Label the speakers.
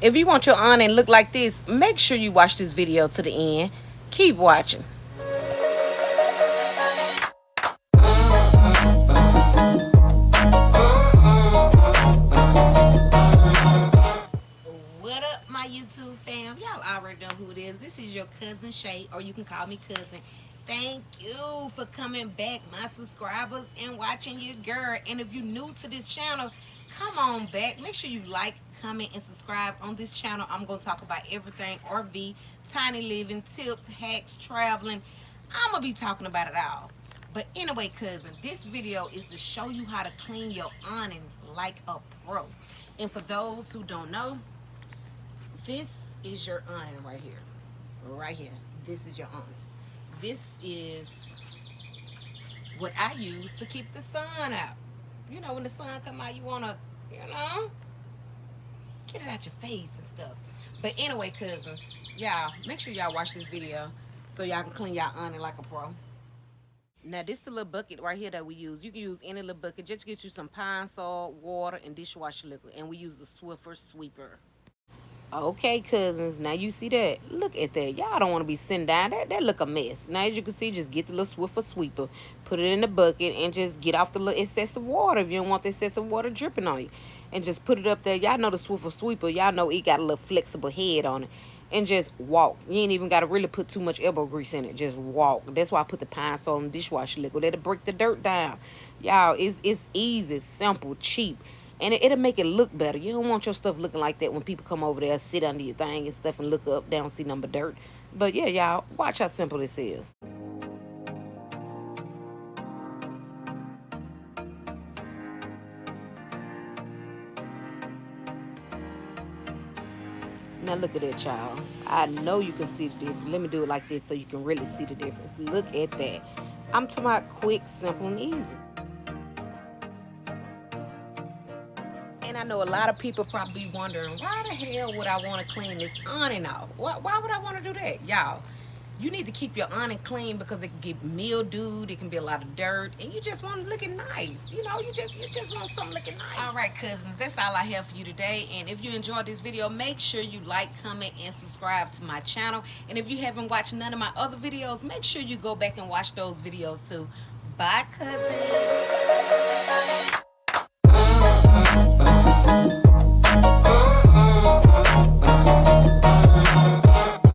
Speaker 1: If you want your awning look like this, make sure you watch this video to the end. Keep watching. What up, my YouTube fam? Y'all already know who it is. This is your cousin Shay, or you can call me cousin. Thank you for coming back, my subscribers, and watching your girl. And if you're new to this channel, come on back. Make sure you like, comment, and subscribe on this channel. I'm going to talk about everything RV, tiny living, tips, hacks, traveling. I'm going to be talking about it all. But anyway, cousin, this video is to show you how to clean your awning like a pro. And for those who don't know, this is your awning right here. Right here. This is your awning. This is what I use to keep the sun out. You know, when the sun come out, you want to, get it out your face and stuff. But anyway, cousins, y'all, make sure y'all watch this video so y'all can clean y'all awning like a pro. Now, this is the little bucket right here that we use. You can use any little bucket. Just get you some pine salt, water, and dishwasher liquid. And we use the Swiffer sweeper. Okay, cousins, now you see that. Look at that. Y'all don't want to be sitting down. That look a mess. Now, as you can see, just get the little Swiffer sweeper, put it in the bucket, and just get off the little excessive water if you don't want the excessive water dripping on you. And just put it up there. Y'all know the Swiffer sweeper. Y'all know it got a little flexible head on it. And just walk. You ain't even got to really put too much elbow grease in it. Just walk. That's why I put the pine salt and dishwasher liquid. That'll break the dirt down. Y'all, it's easy, simple, cheap. And it'll make it look better. You don't want your stuff looking like that when people come over there, sit under your thing and stuff and look up, they don't see number dirt. But yeah, y'all, watch how simple this is. Now look at that, y'all. I know you can see the difference. Let me do it like this so you can really see the difference. Look at that. I'm talking about quick, simple, and easy. And I know a lot of people probably wondering, why the hell would I want to clean this awning off? Why would I want to do that? Y'all, you need to keep your awning clean because it can get mildewed, it can be a lot of dirt, and you just want it looking nice. You know, you just want something looking nice. All right, cousins, that's all I have for you today. And if you enjoyed this video, make sure you like, comment, and subscribe to my channel. And if you haven't watched none of my other videos, make sure you go back and watch those videos too. Bye, cousins.